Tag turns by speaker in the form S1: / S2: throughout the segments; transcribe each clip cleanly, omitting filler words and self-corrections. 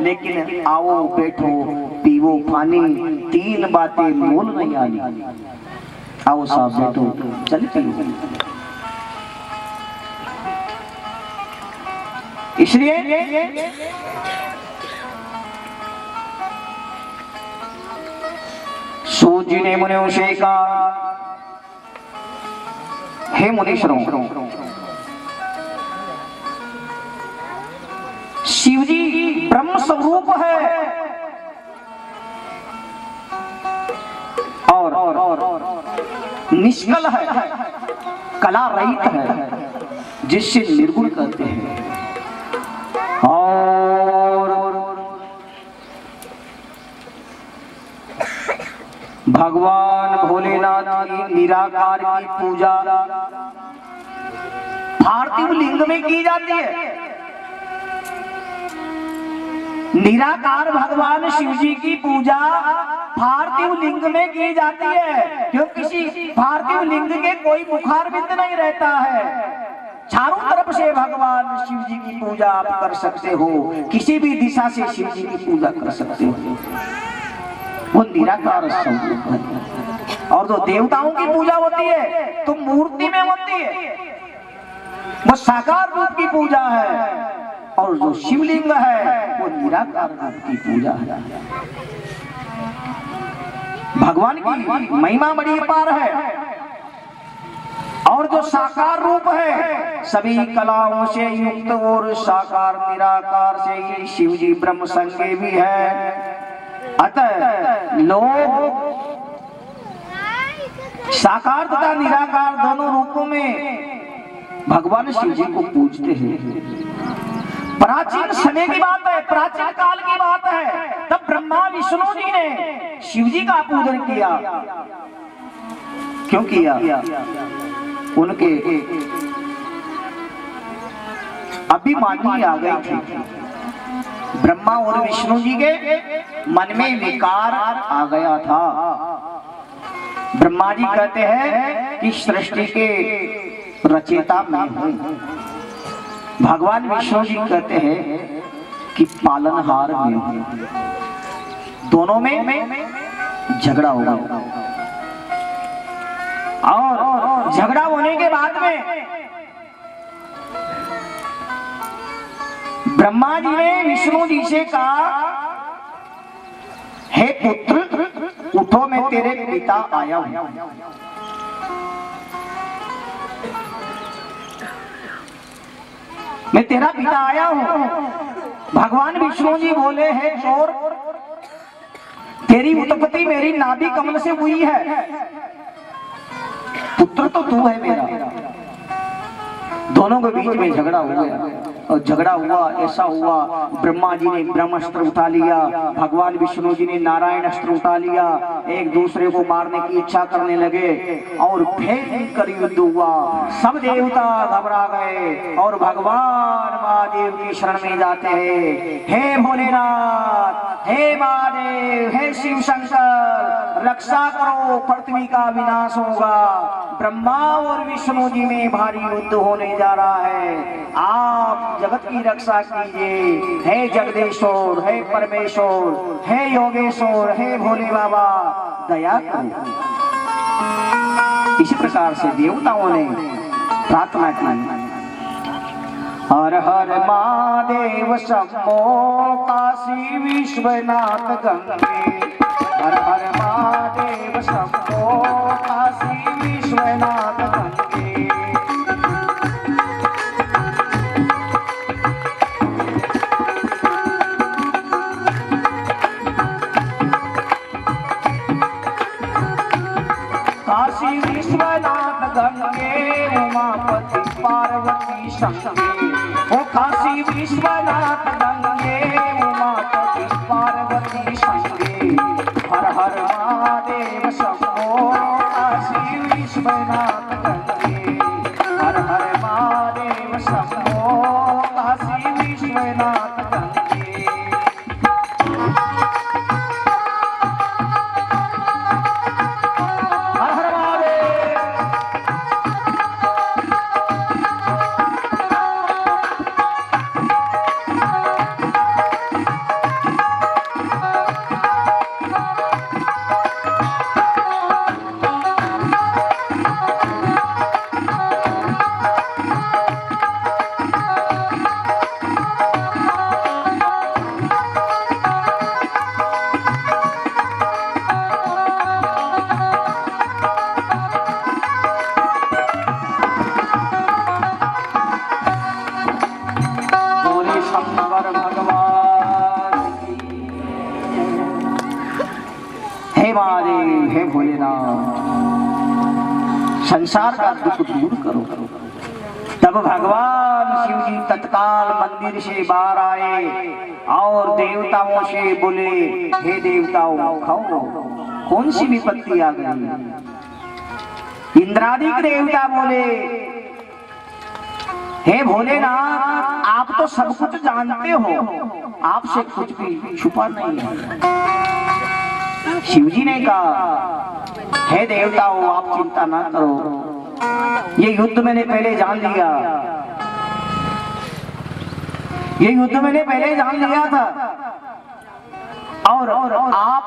S1: लेकिन आओ बैठो पीवो पानी, तीन बातें मोल नहीं आनी। आओ साहब बैठो चले चलो। इसलिए सूत जी ने मुनियों से कहा, हे मुनीश्वरों, शिव जी ब्रह्म स्वरूप है और निष्कल है, कला रहित है, जिससे निर्गुण कहते हैं। और भगवान भोलेनाथ की निराकार की पूजा पार्थिव लिंग में की जाती है। निराकार भगवान शिव जी की पूजा पार्थिव लिंग में की जाती है, क्यों? किसी पार्थिव लिंग के कोई मुखारबिंद नहीं रहता है। चारों तरफ से भगवान शिव जी की पूजा आप कर सकते हो, किसी भी दिशा से शिव जी की पूजा कर सकते हो। वो निराकार स्वरूप है। और जो देवताओं की पूजा होती है तो मूर्ति में होती है, वो साकार रूप की पूजा है। और जो शिवलिंग है वो निराकार रूप की पूजा है। भगवान की महिमा बड़ी अपार है। और जो साकार रूप है सभी कलाओं से युक्त और साकार निराकार से ही शिव जी ब्रह्म संज्ञे भी है। अतः लोग साकार तथा निराकार दोनों रूपों में भगवान शिव जी को पूजते हैं। प्राचीन समय की बात है, प्राचीन काल की बात है, तब ब्रह्मा विष्णु जी ने शिव जी का पूजन किया। क्यों किया? उनके अभिमानी आ गई थी। ब्रह्मा और विष्णु जी के मन में विकार आ गया था। ब्रह्मा जी कहते हैं कि सृष्टि के रचयिता मैं हूं। भगवान विष्णु जी कहते हैं कि पालनहार मैं हूं। दोनों में झगड़ा हो गया। और झगड़ा होने के बाद में ब्रह्मा जी ने विष्णु जी से कहा, हे पुत्र उठो, मैं तेरे पिता आया हूं। मैं तेरा पिता आया हूं। भगवान विष्णु जी बोले, हे चोर, तेरी उत्पत्ति मेरी नाभि कमल से हुई है, पुत्र तो तू है मेरा। दोनों के बीच में झगड़ा हो गया। और झगड़ा हुआ, ऐसा हुआ, ब्रह्मा जी ने ब्रह्मास्त्र उठा लिया, भगवान विष्णु जी ने नारायण अस्त्र उठा लिया। एक दूसरे को मारने की इच्छा करने लगे और भयंकर युद्ध हुआ। सब देवता घबरा गए और भगवान महादेव की शरण में जाते हैं। हे भोलेनाथ, हे महादेव, हे शिव शंकर, रक्षा करो, पृथ्वी का विनाश होगा। ब्रह्मा और विष्णु जी में भारी युद्ध होने जा रहा है, आप जगत की रक्षा कीजिए। हे जगदीश्वर, हे परमेश्वर, हे योगेश्वर, हे भोले बाबा, दया करो। इसी प्रकार से देवताओं ने प्रार्थना की। हर हर महादेव शंभो काशी विश्वनाथ गंगे। हर हर महादेव शंभो काशी विश्वनाथ गंगे। काशी विश्वनाथ गंगे उमापति पार्वती शंके। ओ काशी विश्वनाथ गंगे उमापति पार्वती शंके। हर हर महादेव शंभो काशी विश्वनाथ गंगे। हर हर महादेव शंभो काशी विश्वनाथ गंगे। हे भोलेनाथ संसार का दुख दूर करो। तब भगवान शिव जी तत्काल मंदिर से बाहर आए और देवताओं से बोले, हे देवताओं खाओ, कौन सी विपत्ति आ गई? इंद्रादिक देवता बोले, हे भोलेनाथ आप तो सब कुछ जानते हो, आपसे कुछ भी छुपा नहीं है। शिव जी ने कहा, हे देवताओ आप चिंता ना करो, ये युद्ध मैंने पहले जान लिया, ये युद्ध मैंने पहले जान लिया था और आप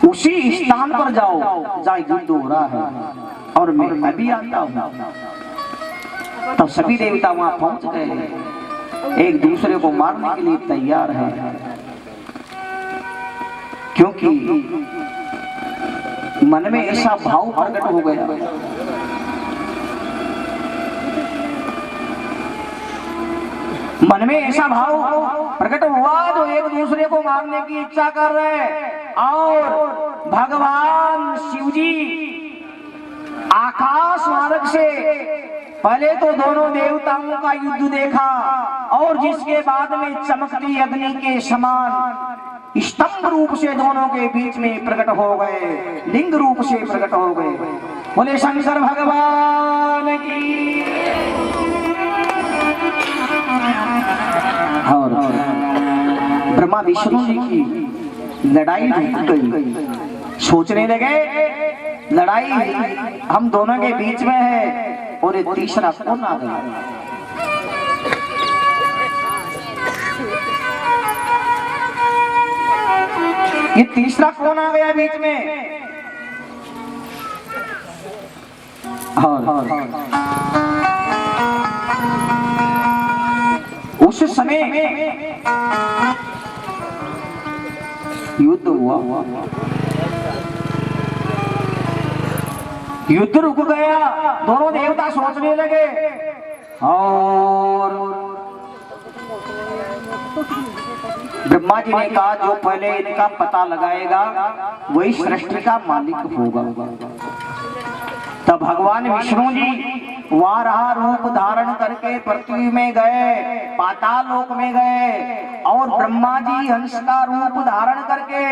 S1: उसी स्थान पर जाओ जहाँ युद्ध हो रहा है और मैं अभी आता हूँ। तब सभी देवता वहां पहुंच गए, एक दूसरे को मारने के लिए तैयार है, क्योंकि मन में ऐसा भाव प्रकट हो गया। मन में ऐसा भाव प्रकट हुआ जो एक दूसरे को मारने की इच्छा कर रहे और भगवान शिव जी आकाश मार्ग से पहले तो दोनों देवताओं का युद्ध देखा और जिसके बाद में चमकती अग्नि के समान स्तंभ रूप से दोनों के बीच में प्रकट हो गए, लिंग रूप से प्रकट हो गए। बोले शंकर भगवान की। और ब्रह्मा विष्णु जी की लड़ाई रुक गई। सोचने लगे लड़ाई हम दोनों के बीच में है और ये तीसरा कौन आ गया? ये तीसरा कौन आ गया बीच में? और उस समय युद्ध हुआ, युद्ध रुक गया। दोनों देवता सोचने लगे और ब्रह्मा जी ने कहा जो पहले इनका पता लगाएगा वही सृष्टि का मालिक होगा। तब भगवान विष्णु जी वाराह रूप धारण करके पृथ्वी में गए, पाताल लोक में गए और ब्रह्मा जी हंस का रूप धारण करके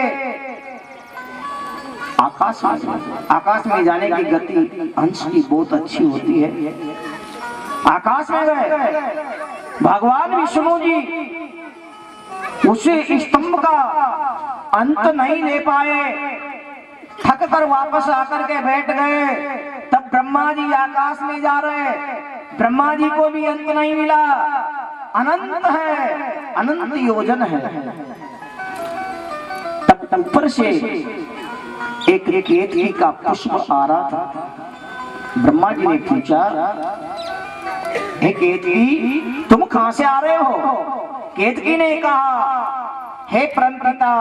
S1: आकाश में जाने की गति हंस की बहुत अच्छी होती है। आकाश में गए भगवान विष्णु जी उसे स्तंभ का अंत नहीं ले पाए, थक कर वापस आकर के बैठ गए। तब ब्रह्मा जी आकाश में जा रहे, ब्रह्मा जी को भी अंत नहीं मिला, अनंत है, अनंत योजन है। तब ऊपर से एक केतकी का पुष्प आ रहा था। ब्रह्मा जी ने पूछा, हे केतकी तुम कहां से आ रहे हो? केतकी ने कहा, हे परमपिता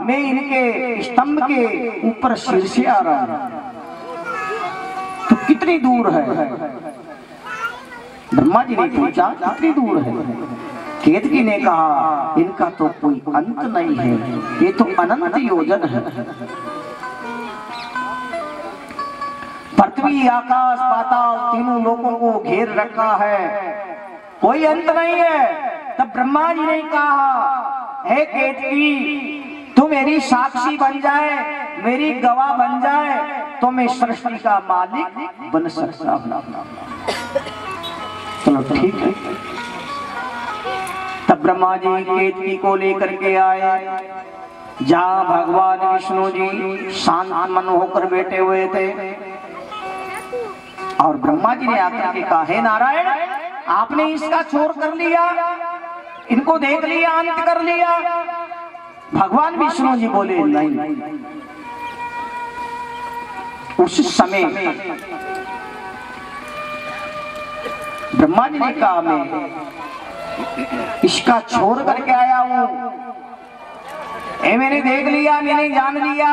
S1: मैं इनके स्तंभ के ऊपर सिर से आ रहा हूं, तो कितनी दूर है? ब्रह्मा जी ने पूछा कितनी दूर है? केतकी ने कहा, इनका तो कोई अंत नहीं है, ये तो अनंत योजन है। पृथ्वी आकाश पाताल तीनों लोगों को घेर रखा है, कोई अंत नहीं है। तब ब्रह्मा जी ने कहा, हे केतकी तू मेरी साक्षी बन जाए, मेरी गवाह बन जाए तो मैं सृष्टि का मालिक बन सकता हूं। चलो ठीक है। तब ब्रह्मा जी केतकी को लेकर के आए जहां भगवान विष्णु जी शांत मन होकर बैठे हुए थे और ब्रह्मा जी ने आकर के कहा, हे नारायण आपने इसका छोर कर लिया, इनको देख लिया, अंत कर लिया। भगवान विष्णु जी बोले नहीं। उस समय ब्रह्मा जी ने कहा, मैं इसका छोर करके आया हूं, मैंने देख लिया, मैंने जान लिया।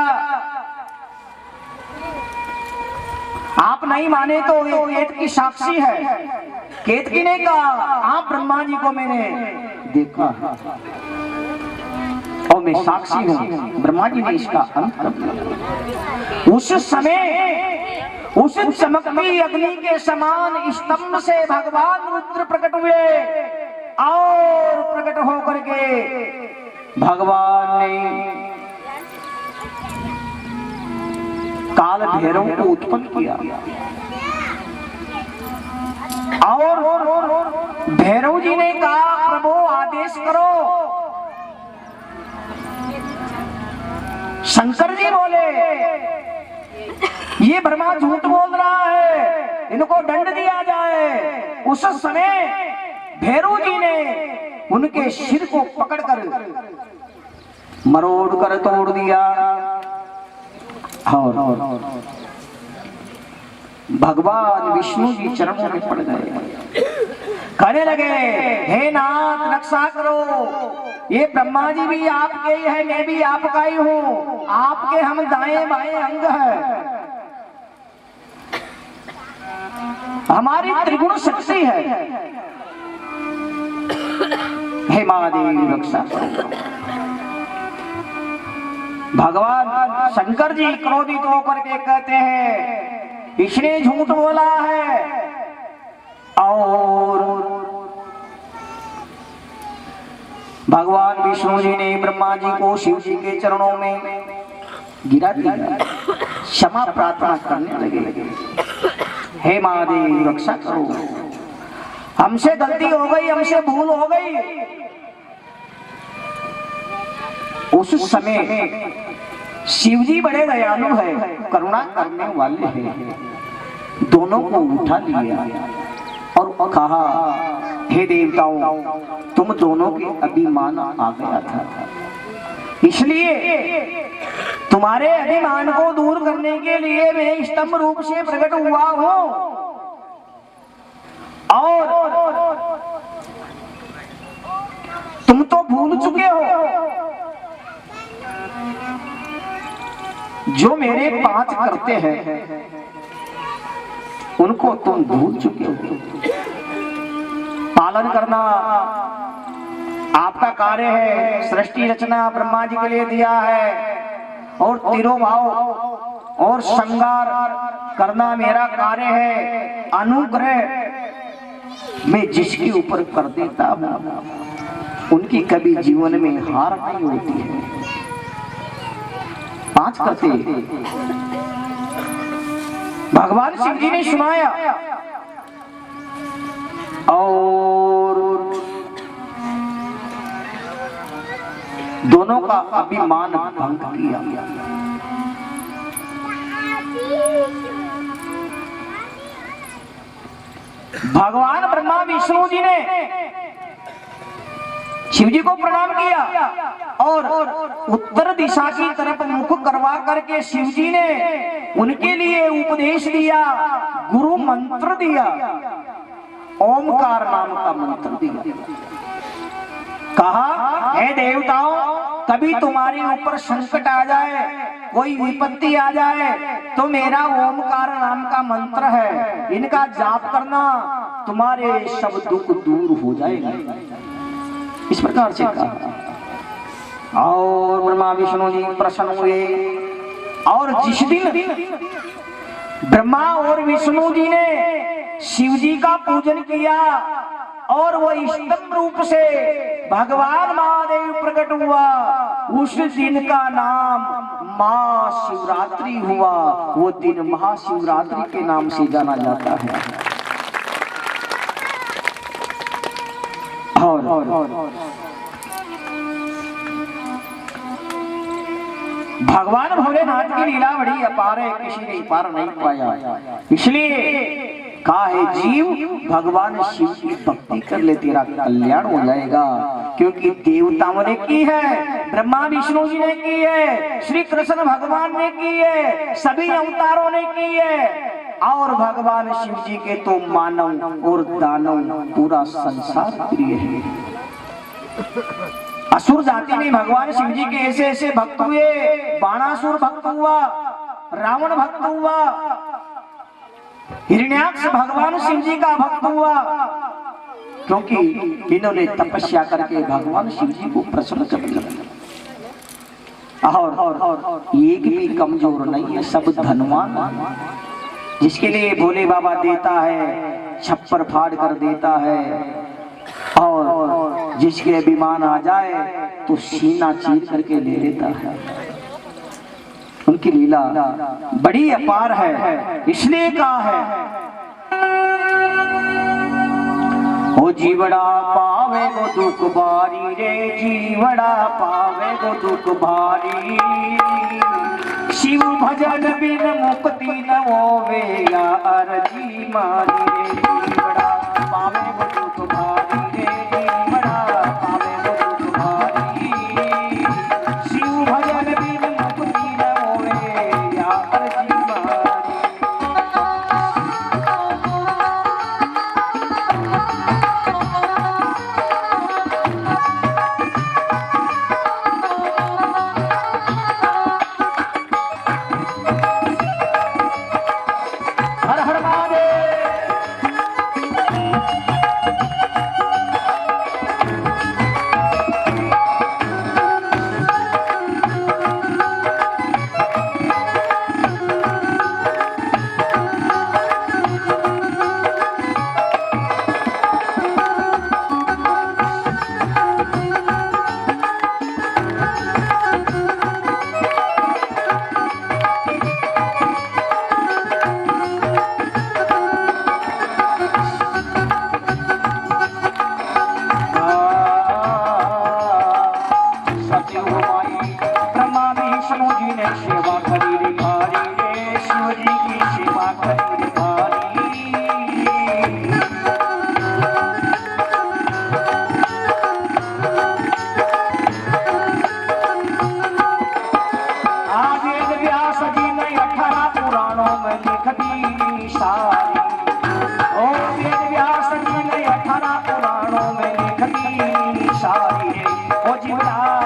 S1: आप नहीं माने तो ये केत की साक्षी है। केतकी ने कहा, आप ब्रह्मा जी को मैंने देखा और मैं साक्षी हूं, ब्रह्मा जी ने इसका अंत कर दिया। उस समय उस चमकती अग्नि के समान स्तंभ से भगवान रुद्र प्रकट हुए और प्रकट होकर के भगवान ने काल भैरव को उत्पन्न किया और भैरव जी ने कहा प्रभु आदेश करो। शंकर जी बोले ये ब्रह्मा झूठ बोल रहा है, इनको दंड दिया जाए। उस समय भैरव जी ने उनके सिर को पकड़कर मरोड़ कर तोड़ दिया और भगवान विष्णु जी चरणों में पड़ गए। कहने लगे हे नाथ रक्षा करो, ये ब्रह्मा जी भी आपके ही है, मैं भी आपका ही हूँ, आपके हम दाएं बाएं अंग है, हमारी त्रिगुण शक्ति है, हे महादेव रक्षा करो। भगवान शंकर जी क्रोधित होकर के कहते हैं इसने झूठ बोला है और भगवान विष्णु जी ने ब्रह्मा जी को शिव जी के चरणों में गिरा दिया, क्षमा प्रार्थना करने लगे। हे महादेव रक्षा करो, हमसे गलती हो गई, हमसे भूल हो गई। उस समय शिव जी बड़े दयालु है, करुणा करने वाले हैं, दोनों को उठा लिया और कहा हे देवताओं तुम दोनों के अभिमान आ गया था, इसलिए तुम्हारे अभिमान को दूर करने के लिए मैं स्तंभ रूप से प्रकट हुआ हूं और तुम तो भूल चुके हो जो मेरे 5 करते हैं उनको तुम भूल चुके हो। पालन करना आपका कार्य है, सृष्टि रचना ब्रह्मा जी के लिए दिया है और तिरोभाव और श्रृंगार करना मेरा कार्य है। अनुग्रह मैं जिसके ऊपर कर देता हूं उनकी कभी जीवन में हार नहीं होती है। 5 करते भगवान शिव जी ने सुनाया और दोनों का अभिमान भंग किया। भगवान ब्रह्मा विष्णु जी ने शिव जी को प्रणाम किया और उत्तर दिशा की तरफ मुख करवा करके शिव जी ने उनके लिए उपदेश दिया, गुरु मंत्र दिया, ओमकार नाम का मंत्र दिया। कहा हे देवताओं कभी तुम्हारे ऊपर संकट आ जाए, कोई विपत्ति आ जाए तो मेरा ओमकार नाम का मंत्र है, इनका जाप करना, तुम्हारे सब दुख दूर हो जाएंगे। इस प्रकार से कहा और ब्रह्मा विष्णु जी प्रसन्न हुए और जिस दिन ब्रह्मा और विष्णु जी ने शिव जी का पूजन किया और वो स्तंभ रूप से भगवान महादेव प्रकट हुआ, उस दिन का नाम महाशिवरात्रि हुआ। वो दिन महाशिवरात्रि के नाम से जाना जाता है। और भगवान भोलेनाथ की लीला बड़ी अपार है, किसी ने पार नहीं पाया। इसलिए कहा है जीव भगवान शिव की भक्ति कर ले तेरा कल्याण हो जाएगा, क्योंकि देवताओं ने की है, ब्रह्मा विष्णु जी ने की है, श्री कृष्ण भगवान ने की है, सभी अवतारों ने की है और भगवान शिव जी के तो मानव और दानव पूरा संसार प्रिय है। असुर जाति में भगवान शिव जी के ऐसे ऐसे भक्त हुए, बाणासुर भक्त हुआ, रावण भक्त हुआ, हिरण्याक्ष भगवान शिव जी का भक्त हुआ, क्योंकि इन्होंने तपस्या करके भगवान शिव जी को प्रसन्न कर लिया। और एक भी कमजोर नहीं है, सब धनवान। जिसके लिए भोले बाबा देता है छप्पर फाड़ कर देता है, और जिसके अभिमान आ जाए तो सीना चीर करके ले लेता है। उनकी लीला बड़ी अपार है, इसलिए कहा है ओ जीवड़ा पावे गो दुख भारी रे, जीवड़ा पावे गो दुख भारी, शिव भजन बिन मुक्ति न होवे या अर्जी मारी रे, जीवड़ा पावे गो दुख भारी रे, जीवड़ा पावे गो दुख भारी, शिव भजन बिन मुक्ति न होवे या अर्जी मारी। सेवा करी रे भारी रे, शिव जी की सेवा करी रे भारी। वेद व्यास जी ने 18 पुराणों में लिख दी सारी, ओ वेद व्यास जी ने 18 पुराणों में लिख दी सारी, ओ जीवड़ा